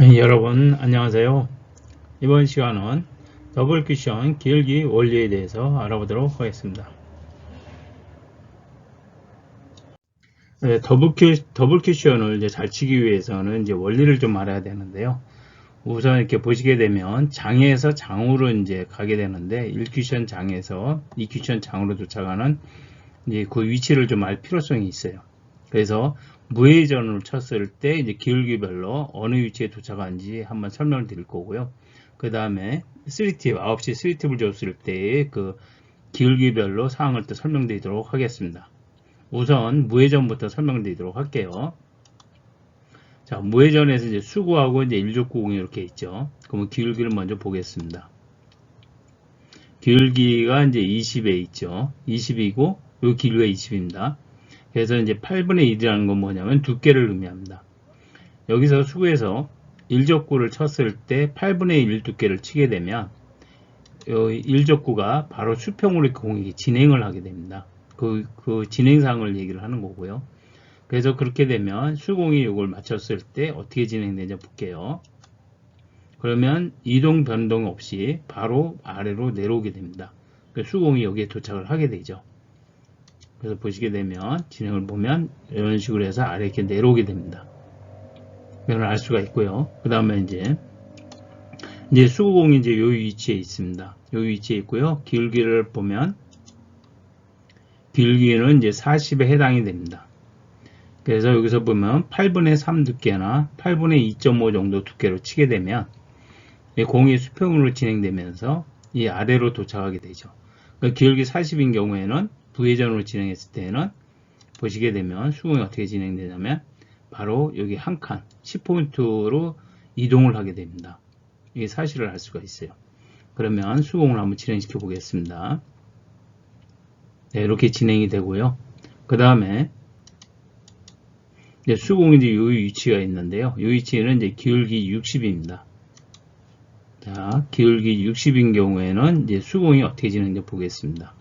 네, 여러분 안녕하세요. 이번 시간은 더블 쿠션 기울기 원리에 대해서 알아보도록 하겠습니다. 네, 더블 쿠션을 이제 잘 치기 위해서는 이제 원리를 좀 알아야 되는데요. 우선 이렇게 보시게 되면 장에서 장으로 이제 가게 되는데 1쿠션 장에서 2쿠션 장으로 도착하는 이제 그 위치를 좀 알 필요성이 있어요. 그래서 무회전을 쳤을 때 이제 기울기별로 어느 위치에 도착하는지 한번 설명을 드릴 거고요. 그 다음에 3팁, 9시 3팁을 줬을 때의 그 기울기별로 사항을 또 설명드리도록 하겠습니다. 우선 무회전부터 설명드리도록 할게요. 자, 무회전에서 이제 수구하고 이제 일족구공이 이렇게 있죠. 그러면 기울기를 먼저 보겠습니다. 기울기가 이제 20에 있죠. 20이고, 요 길이가 20입니다. 그래서 이제 8분의 1이라는 건 뭐냐면 두께를 의미합니다. 여기서 수구에서 1족구를 쳤을 때 8분의 1 두께를 치게 되면 1족구가 바로 수평으로 공이 진행을 하게 됩니다. 그 진행상을 얘기를 하는 거고요. 그래서 그렇게 되면 수공이 이걸 맞췄을 때 어떻게 진행되냐 볼게요. 그러면 이동 변동 없이 바로 아래로 내려오게 됩니다. 수공이 여기에 도착을 하게 되죠. 그래서 보시게 되면 진행을 보면 이런 식으로 해서 아래 이렇게 내려오게 됩니다. 이걸 알 수가 있고요. 그 다음에 이제 수구공이 이제 요 위치에 있습니다. 요 위치에 있고요. 기울기를 보면 기울기는 이제 40에 해당이 됩니다. 그래서 여기서 보면 8분의 3 두께나 8분의 2.5 정도 두께로 치게 되면 이 공이 수평으로 진행되면서 이 아래로 도착하게 되죠. 그러니까 기울기 40인 경우에는 부회전으로 진행했을 때는 보시게 되면 수공이 어떻게 진행되냐면 바로 여기 한 칸 10포인트로 이동을 하게 됩니다. 이 사실을 알 수가 있어요. 그러면 수공을 한번 진행시켜 보겠습니다. 네, 이렇게 진행이 되고요. 그 다음에 수공이 이제 이 위치가 있는데요. 이 위치는 이제 기울기 60입니다. 자, 기울기 60인 경우에는 이제 수공이 어떻게 진행되는지 보겠습니다.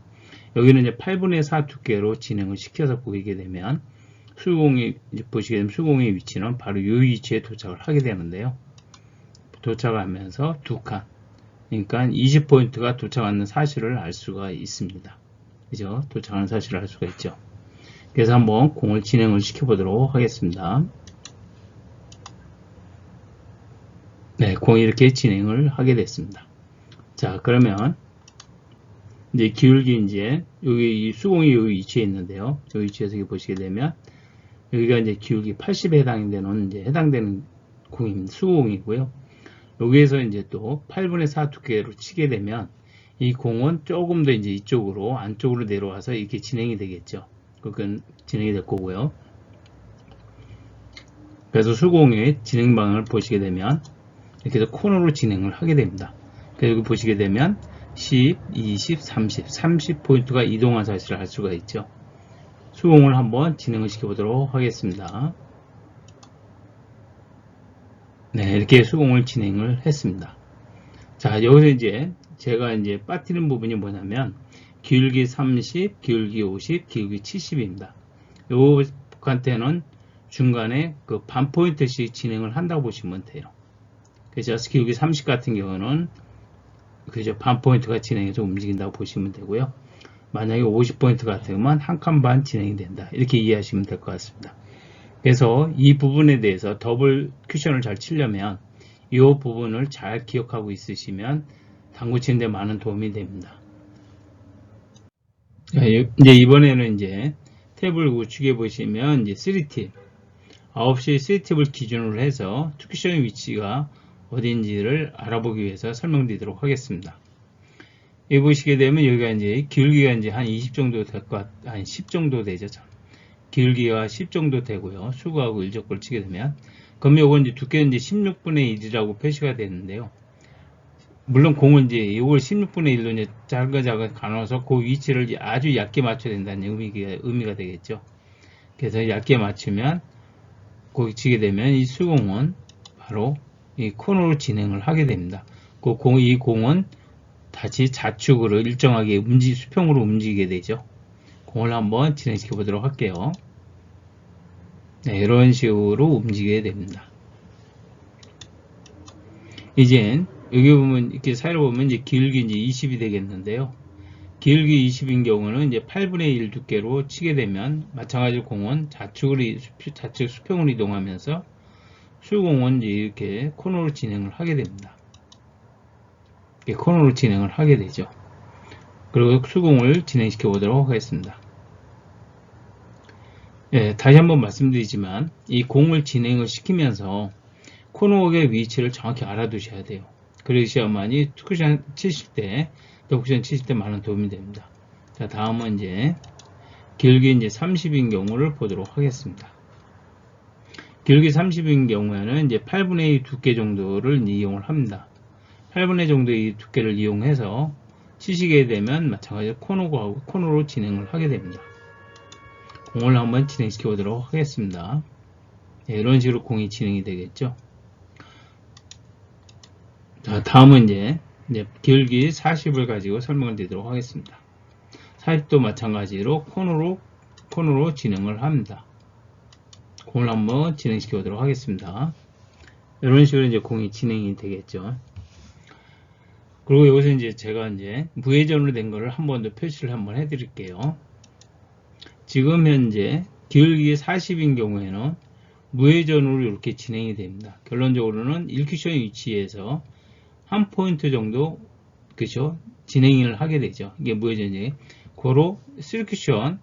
여기는 이제 8분의 4 두께로 진행을 시켜서 보이게 되면 수공이 이제 보시게 되면 수공의 위치는 바로 이 위치에 도착을 하게 되는데요. 도착하면서 두 칸, 그러니까 20포인트가 도착하는 사실을 알 수가 있습니다. 그죠? 도착하는 사실을 알 수가 있죠. 그래서 한번 공을 진행을 시켜보도록 하겠습니다. 네, 공이 이렇게 진행을 하게 됐습니다. 자, 그러면 이제 기울기 이제 여기 이 수공이 여기 위치에 있는데요. 여기 위치에서 보시게 되면 여기가 이제 기울기 80에 해당되는 이제 해당되는 공입니다. 수공이고요. 여기에서 이제 또 8분의 4 두께로 치게 되면 이 공은 조금 더 이제 이쪽으로 안쪽으로 내려와서 이렇게 진행이 되겠죠. 그건 진행이 될 거고요. 그래서 수공의 진행 방향을 보시게 되면 이렇게 해서 코너로 진행을 하게 됩니다. 그래서 여기 보시게 되면 10, 20, 30포인트가 이동한 사실을 알 수가 있죠. 수공을 한번 진행을 시켜보도록 하겠습니다. 네, 이렇게 수공을 진행을 했습니다. 자, 여기서 이제 제가 이제 빠뜨린 부분이 뭐냐면 기울기 30, 기울기 50, 기울기 70입니다. 요한테는 중간에 그 반 포인트씩 진행을 한다고 보시면 돼요. 그래서 기울기 30 같은 경우는 그죠, 반 포인트가 진행해서 움직인다고 보시면 되고요. 만약에 50포인트 같으면 한 칸 반 진행이 된다. 이렇게 이해하시면 될 것 같습니다. 그래서 이 부분에 대해서 더블 쿠션을 잘 치려면 이 부분을 잘 기억하고 있으시면 당구 치는데 많은 도움이 됩니다. 이제 이번에는 이제 탭을 우측에 보시면 이제 3팁 9시 3팁을 기준으로 해서 쿠션의 위치가 어딘지를 알아보기 위해서 설명드리도록 하겠습니다. 여기 보시게 되면 여기가 이제 기울기가 이제 한 20 정도 될 것 한 10 정도 되죠. 기울기가 10 정도 되고요. 수구하고 일족구를 치게 되면 그럼 요건 이제 두께는 이제 16분의 1이라고 표시가 되는데요. 물론 공은 이제 이걸 16분의 1로 이제 작게 가눠서 그 위치를 아주 얇게 맞춰야 된다는 의미가 되겠죠. 그래서 얇게 맞추면 거기 치게 되면 이 수공은 바로 이 코너로 진행을 하게 됩니다. 이 공은 다시 좌측으로 일정하게 수평으로 움직이게 되죠. 공을 한번 진행시켜 보도록 할게요. 네, 이런 식으로 움직이게 됩니다. 이제 여기 보면 이렇게 사이로 보면 이제 길기 이제 20이 되겠는데요. 길기 20인 경우는 이제 8분의 1 두께로 치게 되면 마찬가지로 공은 좌측 수평으로 이동하면서 수공은 이제 이렇게 코너로 진행을 하게 됩니다. 이렇게 코너로 진행을 하게 되죠. 그리고 수공을 진행시켜 보도록 하겠습니다. 예, 다시 한번 말씀드리지만 이 공을 진행을 시키면서 코너의 위치를 정확히 알아두셔야 돼요. 그러셔야만이 투쿠션 치실 때, 쿠션 치실 때 많은 도움이 됩니다. 자, 다음은 이제 길기 이제 30인 경우를 보도록 하겠습니다. 길기 30인 경우에는 이제 8분의 2 두께 정도를 이용을 합니다. 8분의 정도의 두께를 이용해서 치시게 되면 마찬가지로 코너로 진행을 하게 됩니다. 공을 한번 진행시켜 보도록 하겠습니다. 네, 이런 식으로 공이 진행이 되겠죠. 자, 다음은 이제 길기 40을 가지고 설명을 드리도록 하겠습니다. 40도 마찬가지로 코너로 진행을 합니다. 공을 한번 진행시켜 보도록 하겠습니다. 이런 식으로 이제 공이 진행이 되겠죠. 그리고 여기서 이제 제가 이제 무회전으로 된 거를 한 번 더 표시를 한번 해 드릴게요. 지금 현재 길기 40인 경우에는 무회전으로 이렇게 진행이 됩니다. 결론적으로는 1쿠션 위치에서 한 포인트 정도 그죠 진행을 하게 되죠. 이게 무회전이에요. 고로 3쿠션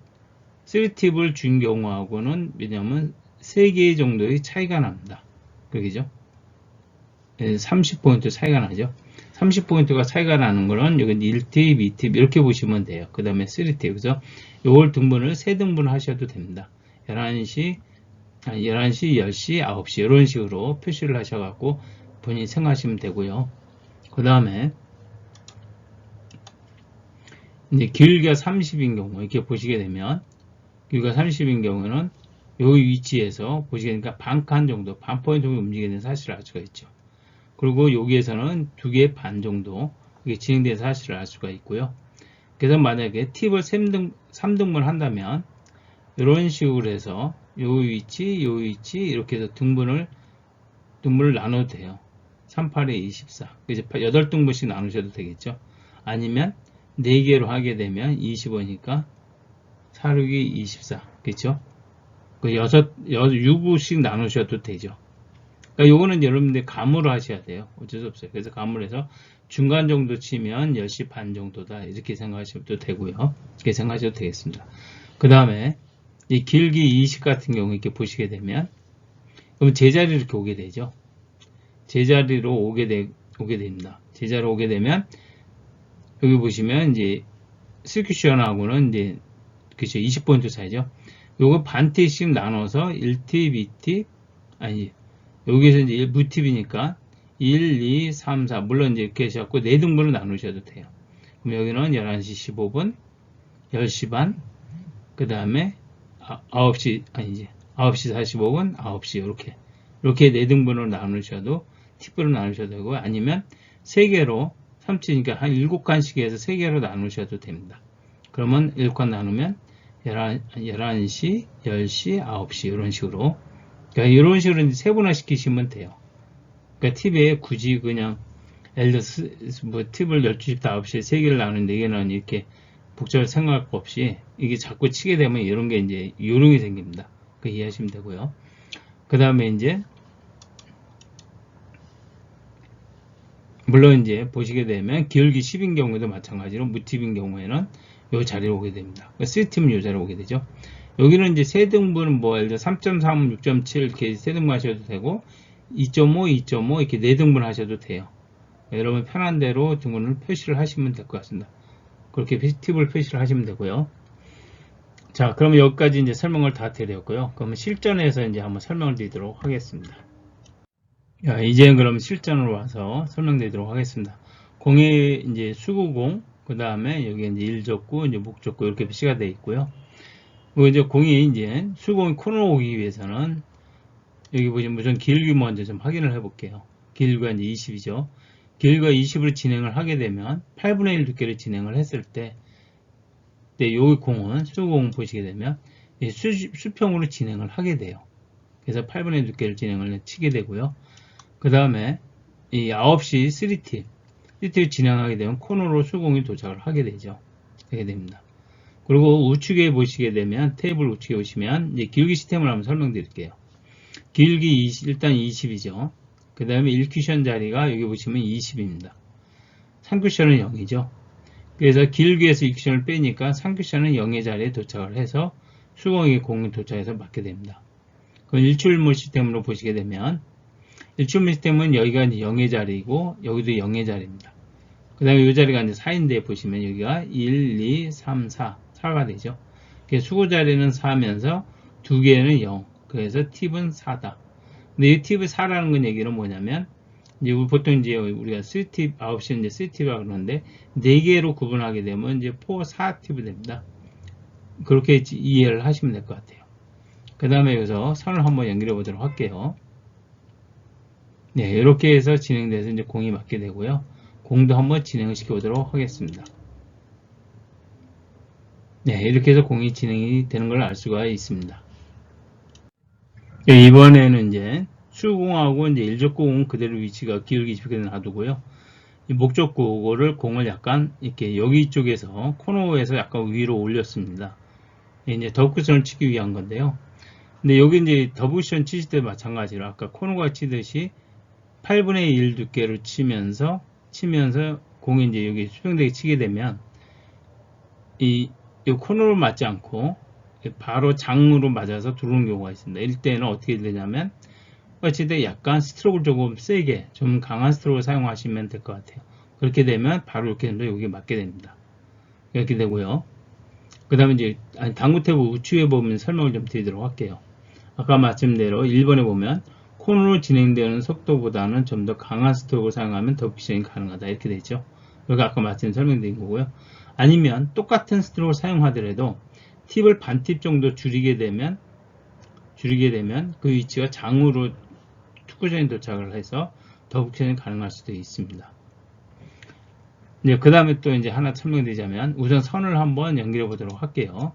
3팁을 준 경우하고는 왜냐하면 3개 정도의 차이가 납니다. 그죠? 30포인트 차이가 나죠. 30포인트가 차이가 나는 거는 여기 1팁, 2팁 이렇게 보시면 돼요. 그 다음에 3팁. 그래서 이걸 등분을 3등분 하셔도 됩니다. 11시, 10시, 9시 이런 식으로 표시를 하셔갖고 본인이 생각하시면 되고요. 그 다음에 이제 길이가 30인 경우 이렇게 보시게 되면 길이가 30인 경우는 여기 위치에서 보시게 되니까 반 칸 정도, 반 포인트 정도 움직이게 되는 사실을 알 수가 있죠. 그리고 여기에서는 2개 반 정도 이게 진행된 사실을 알 수가 있고요. 그래서 만약에 팁을 3등분 한다면 이런 식으로 해서 요 위치 이렇게 해서 등분을 나눠도 돼요. 38에 24. 이제 8등분씩 나누셔도 되겠죠. 아니면 4개로 하게 되면 25니까 4, 6이 24. 그렇죠? 그 6씩 나누셔도 되죠. 그러니까 요거는 여러분들 감으로 하셔야 돼요. 어쩔 수 없어요. 그래서 감으로 해서 중간 정도 치면 10시 반 정도다. 이렇게 생각하셔도 되고요. 이렇게 생각하셔도 되겠습니다. 그 다음에 이 길기 20 같은 경우 이렇게 보시게 되면 그럼 제자리로 이렇게 오게 되죠. 제자리로 오게 됩니다. 제자리로 오게 되면 여기 보시면 이제 스큐션하고는 이제 그쵸 20포인트 차이죠. 요거 반 팁씩 나눠서 1팁, 2팁 아니 여기서 이제 무팁이니까 1, 2, 3, 4 물론 이제 이렇게 하셔갖고 4등분을 나누셔도 돼요. 그럼 여기는 11시 15분 10시 반 그 다음에 9시 45분 9시 이렇게 4등분으로 나누셔도 팁으로 나누셔도 되고 아니면 3개로 3층이니까 한 7칸씩 해서 3개로 나누셔도 됩니다. 그러면 1칸 나누면 11시, 10시, 9시 이런 식으로 그러니까 이런 식으로 세분화 시키시면 돼요. 그러니까 팁에 굳이 그냥 예를 들어서 뭐 팁을 12시부터 9시에 3개를 나누는 4개는 이렇게 복잡할 생각 없이 이게 자꾸 치게 되면 이런 게 이제 요령이 생깁니다. 그 이해하시면 되고요. 그 다음에 이제 물론 이제 보시게 되면 길기 10인 경우에도 마찬가지로 무팁인 경우에는 이 자리로 오게 됩니다. 3팁은 이 자리로 오게 되죠. 여기는 이제 세 등분은 뭐 예를 들어 3.3, 6.7 이렇게 세 등분 하셔도 되고 2.5, 2.5 이렇게 네 등분 하셔도 돼요. 여러분 편한 대로 등분을 표시를 하시면 될 것 같습니다. 그렇게 팁을 표시를 하시면 되고요. 자, 그러면 여기까지 이제 설명을 다 드렸고요. 그러면 실전에서 이제 한번 설명을 드리도록 하겠습니다. 자, 이제 그럼 실전으로 와서 설명드리도록 하겠습니다. 공의 이제 수구공, 그 다음에 여기 이제 일적구, 이제 목적구 이렇게 표시가 되어 있고요. 이제 공이 이제 수공이 코너로 오기 위해서는 여기 보시면 우선 길기 먼저 좀 확인을 해 볼게요. 길이가 이제 20이죠. 길이가 20으로 진행을 하게 되면 8분의 1 두께를 진행을 했을 때 여기 공은 수공 보시게 되면 수평으로 진행을 하게 돼요. 그래서 8분의 1 두께를 진행을 치게 되고요. 그 다음에 이 9시 3팁 진행하게 되면 코너로 수공이 도착을 하게 되죠. 되게 됩니다. 그리고 우측에 보시게 되면 테이블 우측에 보시면 이제 길기 시스템을 한번 설명드릴게요. 길기 일단 20이죠. 그 다음에 1쿠션 자리가 여기 보시면 20입니다. 3쿠션은 0이죠. 그래서 길기에서 2쿠션을 빼니까 3쿠션은 0의 자리에 도착을 해서 수공이 공에 도착해서 맞게 됩니다. 그럼 일출몰 시스템으로 보시게 되면 일출몰 시스템은 여기가 이제 0의 자리이고 여기도 0의 자리입니다. 그 다음에 이 자리가 이제 4인데 보시면 여기가 1, 2, 3, 4가 되죠. 수고 자리는 4면서 두 개는 0. 그래서 팁은 4다. 근데 이 팁이 4라는 건 얘기는 뭐냐면 이제 보통 이제 우리가 3팁, 9시는 이제 3팁이라고 그러는데 4개로 구분하게 되면 이제 4, 4팁이 됩니다. 그렇게 이해를 하시면 될 것 같아요. 그 다음에 여기서 선을 한번 연결해 보도록 할게요. 네, 이렇게 해서 진행돼서 이제 공이 맞게 되고요. 공도 한번 진행을 시켜보도록 하겠습니다. 네, 이렇게 해서 공이 진행이 되는 걸 알 수가 있습니다. 네, 이번에는 이제 수공하고 이제 일적공은 그대로 위치가 기울기 집게 놔두고요. 이 목적구를 공을 약간 이렇게 여기 쪽에서 코너에서 약간 위로 올렸습니다. 이제 더블쿠션을 치기 위한 건데요. 근데 여기 이제 더블쿠션 치실 때 마찬가지로 아까 코너가 치듯이 8분의 1 두께로 치면서 공이 이제 여기 수평되게 치게 되면 이 코너로 맞지 않고 바로 장으로 맞아서 들어오는 경우가 있습니다. 이럴 때는 어떻게 되냐면 어찌됐든 약간 스트로크를 조금 세게 좀 강한 스트로크를 사용하시면 될 것 같아요. 그렇게 되면 바로 이렇게 되면 여기 맞게 됩니다. 이렇게 되고요. 그 다음에 이제 당구 탭 우측에 보면 설명을 좀 드리도록 할게요. 아까 말씀대로 1번에 보면 코너로 진행되는 속도보다는 좀 더 강한 스트로크를 사용하면 더 비전이 가능하다 이렇게 되죠. 여기 아까 설명드린 거고요. 아니면 똑같은 스트로크를 사용하더라도 팁을 반 팁 정도 줄이게 되면 그 위치가 장으로 투쿠션에 도착을 해서 더블쿠션이 가능할 수도 있습니다. 이제 그 다음에 또 이제 하나 설명드리자면 우선 선을 한번 연결해 보도록 할게요.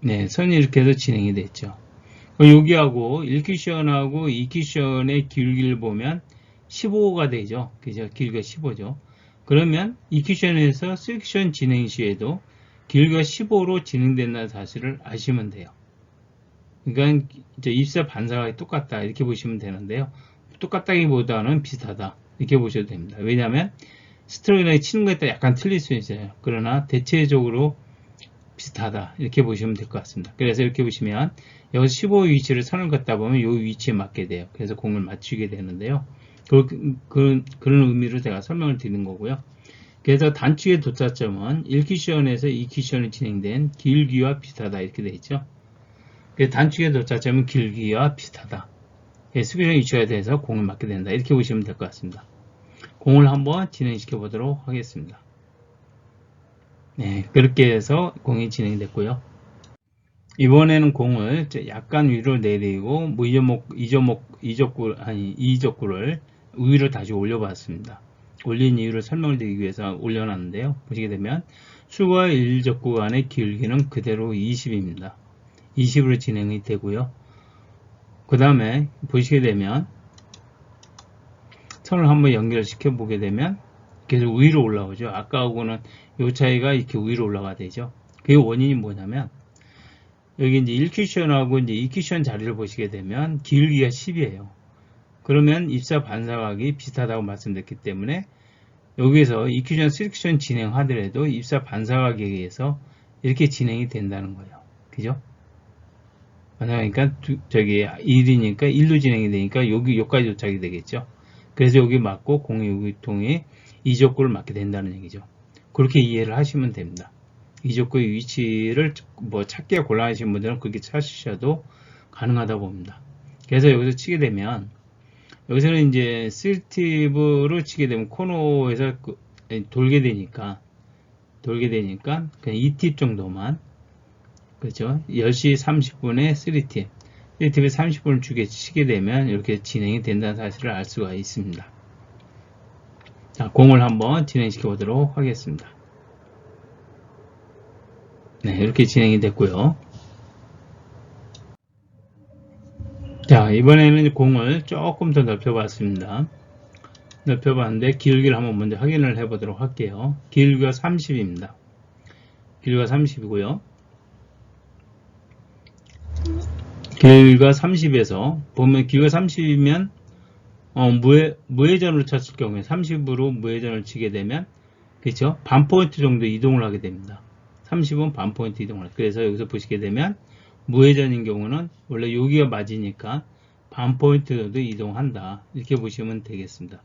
네, 선이 이렇게 해서 진행이 됐죠. 여기하고 1쿠션하고 2쿠션의 길이를 보면 15가 되죠. 그죠? 길이가 15죠. 그러면 2쿠션에서 3쿠션 진행 시에도 길이가 15로 진행된다는 사실을 아시면 돼요. 그러니까 이제 입사 반사각이 똑같다 이렇게 보시면 되는데요. 똑같다기보다는 비슷하다 이렇게 보셔도 됩니다. 왜냐하면 스트로크나 치는 거에 따라 약간 틀릴 수 있어요. 그러나 대체적으로 비슷하다 이렇게 보시면 될 것 같습니다. 그래서 이렇게 보시면 여기서 15 위치를 선을 긋다 보면 이 위치에 맞게 돼요. 그래서 공을 맞추게 되는데요. 그런 의미로 제가 설명을 드리는 거고요. 그래서 단축의 도착점은 1쿠션에서 2쿠션이 진행된 길기와 비슷하다 이렇게 되어 있죠. 단축의 도착점은 길기와 비슷하다. 수비형 위치가 돼서 공을 맞게 된다. 이렇게 보시면 될 것 같습니다. 공을 한번 진행시켜 보도록 하겠습니다. 네, 그렇게 해서 공이 진행됐고요. 이번에는 공을 약간 위로 내리고 이적구를 위로 다시 올려봤습니다. 올린 이유를 설명을 드리기 위해서 올려놨는데요. 보시게 되면 수와 일적구 간의 길기는 그대로 20입니다. 20으로 진행이 되고요. 그 다음에 보시게 되면 선을 한번 연결시켜 보게 되면 계속 위로 올라오죠. 아까하고는 이 차이가 이렇게 위로 올라가 되죠. 그 원인이 뭐냐면 여기 이제 1쿠션하고 이제 2쿠션 자리를 보시게 되면 길기가 10이에요. 그러면 입사 반사각이 비슷하다고 말씀드렸기 때문에 여기에서 2쿠션, 3쿠션 진행하더라도 입사 반사각에 의해서 이렇게 진행이 된다는 거예요. 그죠? 그러니까 저기 1이니까 1로 진행이 되니까 여기까지 도착이 되겠죠. 그래서 여기 맞고 공이 여기 통해 이적구를 맞게 된다는 얘기죠. 그렇게 이해를 하시면 됩니다. 이적구의 위치를 찾기가 곤란하신 분들은 그렇게 찾으셔도 가능하다고 봅니다. 그래서 여기서 치게 되면 여기서는 이제 3팁으로 치게 되면 코너에서 돌게 되니까 그냥 2팁 정도만 그렇죠. 10시 30분에 3팁 3팁에 30분을 치게 되면 이렇게 진행이 된다는 사실을 알 수가 있습니다. 자, 공을 한번 진행시켜 보도록 하겠습니다. 네, 이렇게 진행이 됐고요. 자, 이번에는 공을 조금 더 넓혀봤습니다. 넓혀봤는데 길기를 한번 먼저 확인을 해보도록 할게요. 길이가 30입니다. 길이가 30이고요. 길이가 30에서 보면 길이가 30이면 무회전으로 쳤을 경우에 30으로 무회전을 치게 되면 그렇죠? 반 포인트 정도 이동을 하게 됩니다. 30은 반 포인트 이동을. 그래서 여기서 보시게 되면 무회전인 경우는 원래 여기가 맞으니까 반 포인트 정도 이동한다. 이렇게 보시면 되겠습니다.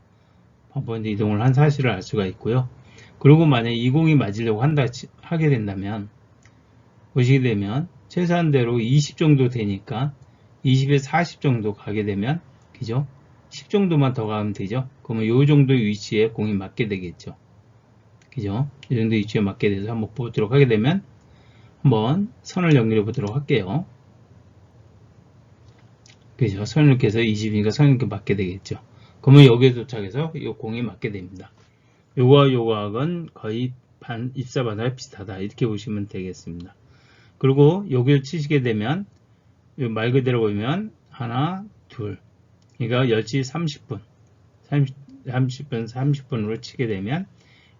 반 포인트 이동을 한 사실을 알 수가 있고요. 그리고 만약에 이 공이 맞으려고 하게 된다면 보시게 되면 최소한대로 20 정도 되니까 20에 40 정도 가게 되면 그죠? 10 정도만 더 가면 되죠. 그러면 이 정도의 위치에 공이 맞게 되겠죠. 그죠? 이 정도 위치에 맞게 돼서 한번 보도록 하게 되면 한번 선을 연결해 보도록 할게요. 그죠? 선을 이렇게 해서 20이니까 선을 이렇게 맞게 되겠죠. 그러면 여기에 도착해서 이 공이 맞게 됩니다. 요거와 요거하고는 거의 입사 반사가 비슷하다. 이렇게 보시면 되겠습니다. 그리고 여기를 치시게 되면 말 그대로 보면 하나, 둘. 그러니까 10시 30분, 30분으로 치게 되면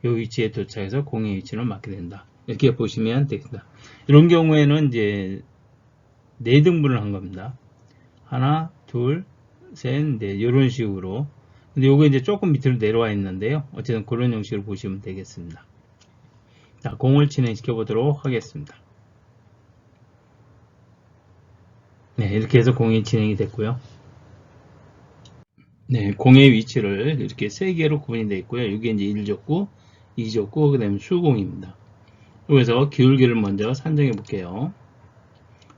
이 위치에 도착해서 공의 위치를 맞게 된다. 이렇게 보시면 되겠습니다. 이런 경우에는 이제 4등분을 한 겁니다. 하나, 둘, 셋, 넷 이런 식으로. 근데 요거 이제 조금 밑으로 내려와 있는데요. 어쨌든 그런 형식으로 보시면 되겠습니다. 자, 공을 진행시켜 보도록 하겠습니다. 네, 이렇게 해서 공이 진행이 됐고요. 네, 공의 위치를 이렇게 3개로 구분이 되어 있고요. 이게 이제 1족구, 2족구, 그 다음에 수공입니다. 그래서 기울기를 먼저 산정해 볼게요.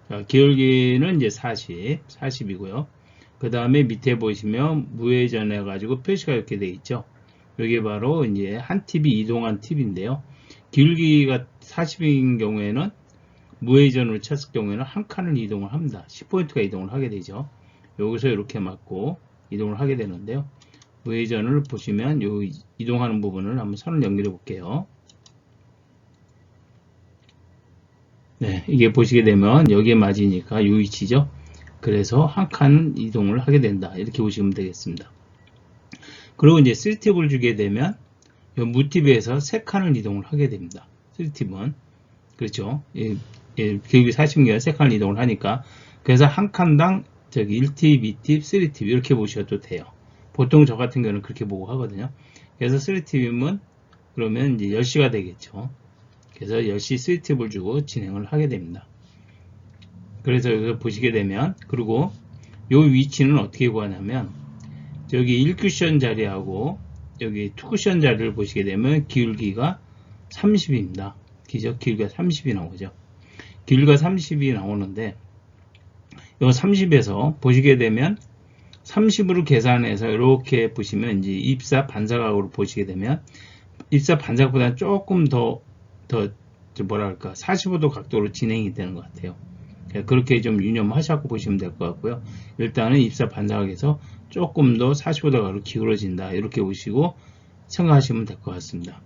자, 기울기는 이제 40이고요. 그 다음에 밑에 보시면 무회전해 가지고 표시가 이렇게 되어 있죠. 이게 바로 이제 한 팁이 이동한 팁인데요. 기울기가 40인 경우에는 무회전으로 쳤을 경우에는 한 칸을 이동을 합니다. 10포인트가 이동을 하게 되죠. 여기서 이렇게 맞고 이동을 하게 되는데요. 무회전을 보시면 요 이동하는 부분을 한번 선을 연결해 볼게요. 네, 이게 보시게 되면 여기에 맞으니까 이 위치죠. 그래서 한 칸 이동을 하게 된다. 이렇게 보시면 되겠습니다. 그리고 이제 3팁을 주게 되면 이 무팁에서 3칸을 이동을 하게 됩니다. 3팁은 그렇죠. 기울기 40개가 3칸을 이동을 하니까 그래서 한 칸당 저기 1팁, 2팁, 3팁 이렇게 보셔도 돼요. 보통 저 같은 경우는 그렇게 보고 하거든요. 그래서 3팁이면 그러면 이제 10시가 되겠죠. 그래서 10시 3팁을 주고 진행을 하게 됩니다. 그래서 여기서 보시게 되면 그리고 요 위치는 어떻게 구하냐면 저기 1쿠션 자리하고 여기 2쿠션 자리를 보시게 되면 기울기가 30입니다. 그죠? 기울기가 30이 나오죠. 기울기가 30이 나오는데 요 30에서 보시게 되면 30으로 계산해서 이렇게 보시면 이제 입사 반사각으로 보시게 되면 입사 반사각보다는 조금 더 뭐랄까 45도 각도로 진행이 되는 것 같아요. 그렇게 좀 유념하시고 보시면 될 것 같고요. 일단은 입사 반사각에서 조금 더 45도 각으로 기울어진다 이렇게 보시고 생각하시면 될 것 같습니다.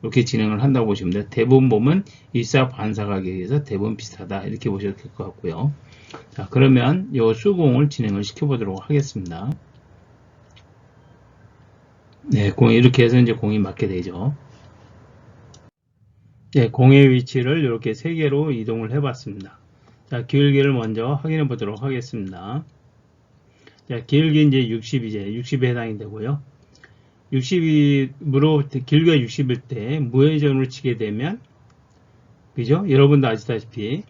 이렇게 진행을 한다고 보시면 돼요. 대부분 보면 입사 반사각에 의해서 대부분 비슷하다 이렇게 보셔도 될 것 같고요. 자, 그러면 이 수공을 진행을 시켜보도록 하겠습니다. 네, 공이 이렇게 해서 이제 공이 맞게 되죠. 네, 공의 위치를 이렇게 3개로 이동을 해봤습니다. 자, 기울기를 먼저 확인해 보도록 하겠습니다. 자, 기울기 이제 60에 해당이 되고요. 60으로 기울기가 60일 때 무회전으로 치게 되면 그죠? 여러분도 아시다시피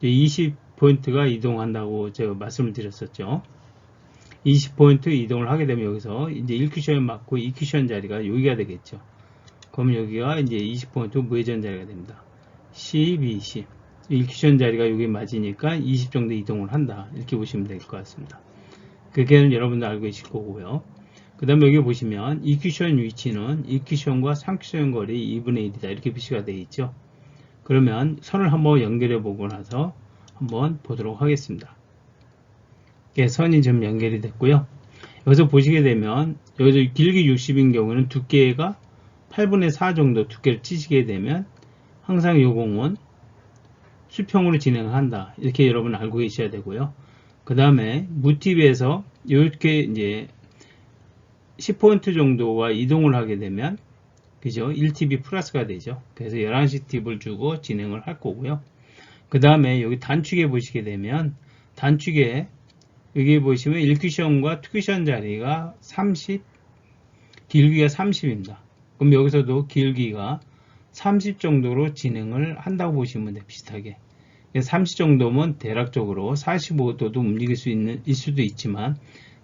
20포인트가 이동한다고 제가 말씀을 드렸었죠. 20포인트 이동을 하게 되면 여기서 이제 1쿠션에 맞고 2쿠션 자리가 여기가 되겠죠. 그럼 여기가 이제 20포인트 무회전 자리가 됩니다. 10, 20. 1쿠션 자리가 여기 맞으니까 20 정도 이동을 한다. 이렇게 보시면 될 것 같습니다. 그게는 여러분도 알고 계실 거고요. 그 다음에 여기 보시면 2쿠션 위치는 2쿠션과 3쿠션 거리 2분의 1이다. 이렇게 표시가 되어 있죠. 그러면 선을 한번 연결해 보고 나서 한번 보도록 하겠습니다. 예, 선이 좀 연결이 됐고요. 여기서 보시게 되면 여기서 길기 60인 경우는 두께가 8분의 4 정도 두께를 치시게 되면 항상 이 공은 수평으로 진행을 한다. 이렇게 여러분 알고 계셔야 되고요. 그 다음에 무팁에서 이렇게 이제 10포인트 정도가 이동을 하게 되면 그죠? 1팁이 플러스가 되죠. 그래서 11시 팁을 주고 진행을 할 거고요. 그 다음에 여기 단축에 보시게 되면 단축에 여기 보시면 1큐션과 2큐션 자리가 30, 길기가 30입니다. 그럼 여기서도 길기가 30 정도로 진행을 한다고 보시면 돼요. 비슷하게. 30 정도면 대략적으로 45도도 움직일 수도 있지만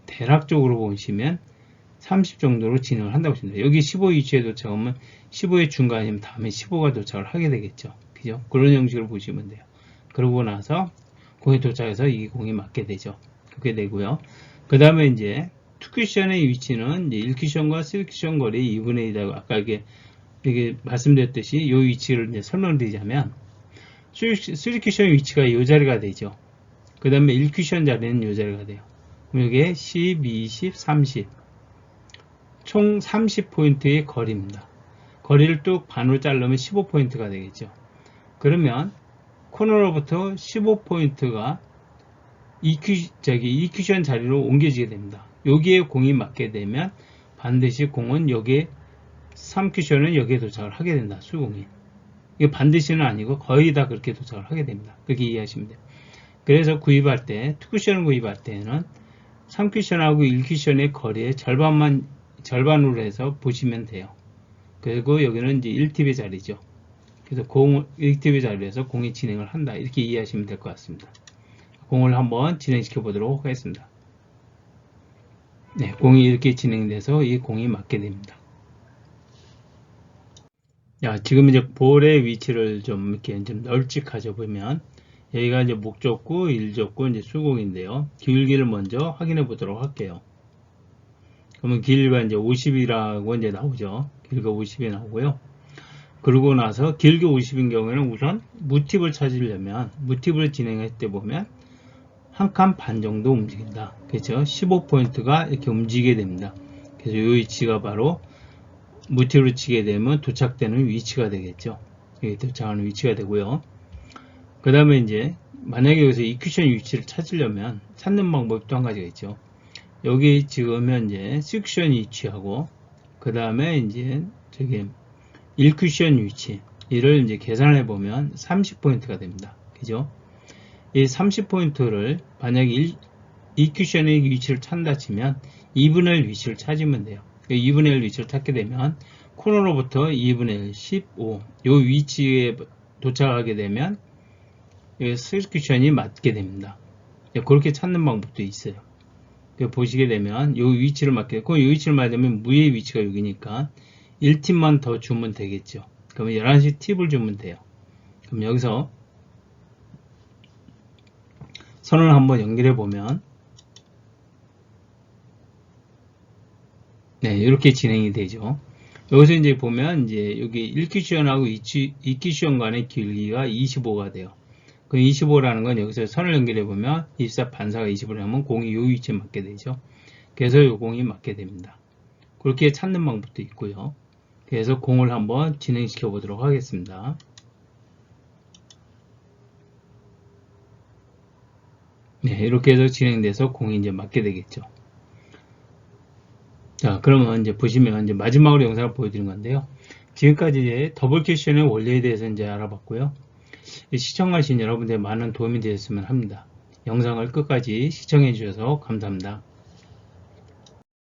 대략적으로 보시면 30 정도로 진행을 한다고 보시면 돼요. 여기 15 위치에 도착하면 15의 중간이면 다음에 15가 도착을 하게 되겠죠. 그죠? 그런 형식으로 보시면 돼요. 그러고 나서 공에 도착해서 이 공이 맞게 되죠. 그렇게 되고요. 그 다음에 이제 2큐션의 위치는 이제 1큐션과 3큐션 거리 2분의 1이라고 아까 이게 말씀드렸듯이 이 위치를 이제 설명드리자면 3큐션 위치가 이 자리가 되죠. 그 다음에 1큐션 자리는 이 자리가 돼요. 그럼 이게 10, 20, 30 총 30포인트의 거리입니다. 거리를 뚝 반으로 자르면 15포인트가 되겠죠. 그러면 코너로부터 15포인트가 2큐션 자리로 옮겨지게 됩니다. 여기에 공이 맞게 되면 반드시 공은 여기에 3큐션은 여기에 도착을 하게 된다. 수공이. 이거 반드시는 아니고 거의 다 그렇게 도착을 하게 됩니다. 그렇게 이해하시면 돼요. 그래서 구입할 때, 2큐션을 구입할 때는 3큐션하고 1큐션의 거리의 절반으로 해서 보시면 돼요. 그리고 여기는 이제 1팁의 자리죠. 그래서 1팁의 자리에서 공이 진행을 한다. 이렇게 이해하시면 될 것 같습니다. 공을 한번 진행시켜 보도록 하겠습니다. 네, 공이 이렇게 진행돼서 이 공이 맞게 됩니다. 자, 지금 이제 볼의 위치를 좀 이렇게 좀 널찍하죠. 보면 여기가 이제 목적구, 일적구, 이제 수공인데요. 길기를 먼저 확인해 보도록 할게요. 그러면 길이가 이제 50이라고 이제 나오죠. 길이가 50이 나오고요. 그러고 나서 길게 50인 경우에는 우선 무팁을 찾으려면 무팁을 진행할 때 보면 한 칸 반 정도 움직인다. 그렇죠? 15포인트가 이렇게 움직이게 됩니다. 그래서 이 위치가 바로 무팁으로 치게 되면 도착되는 위치가 되겠죠. 여기 도착하는 위치가 되고요. 그 다음에 이제 만약에 여기서 이큐션 위치를 찾으려면 찾는 방법이 또 한 가지가 있죠. 여기 지금 현재 6큐션 위치하고 그 다음에 이제 저기 1큐션 위치 이를 이제 계산해 보면 30포인트가 됩니다. 그죠? 이 30포인트를 만약에 2큐션의 위치를 찾는다 치면 2분의 1 위치를 찾으면 돼요. 2분의 1 위치를 찾게 되면 코너로부터 2분의 1, 15 이 위치에 도착하게 되면 3큐션이 맞게 됩니다. 그렇게 찾는 방법도 있어요. 보시게 되면 이 위치를 맞게 되고 이 위치를 맞으면 무의 위치가 여기니까 1팁만 더 주면 되겠죠. 그러면 11시 팁을 주면 돼요. 그럼 여기서 선을 한번 연결해 보면 네, 이렇게 진행이 되죠. 여기서 이제 보면 이제 여기 1큐션하고 2큐션 간의 길이가 25가 돼요. 그 25라는 건 여기서 선을 연결해 보면 24 반사가 25라면 공이 이 위치에 맞게 되죠. 그래서 이 공이 맞게 됩니다. 그렇게 찾는 방법도 있고요. 그래서 공을 한번 진행시켜 보도록 하겠습니다. 네, 이렇게 해서 진행돼서 공이 이제 맞게 되겠죠. 자, 그러면 이제 보시면 이제 마지막으로 영상을 보여드린 건데요. 지금까지 이제 더블 큐션의 원리에 대해서 이제 알아봤고요. 시청하신 여러분들 많은 도움이 되었으면 합니다. 영상을 끝까지 시청해 주셔서 감사합니다.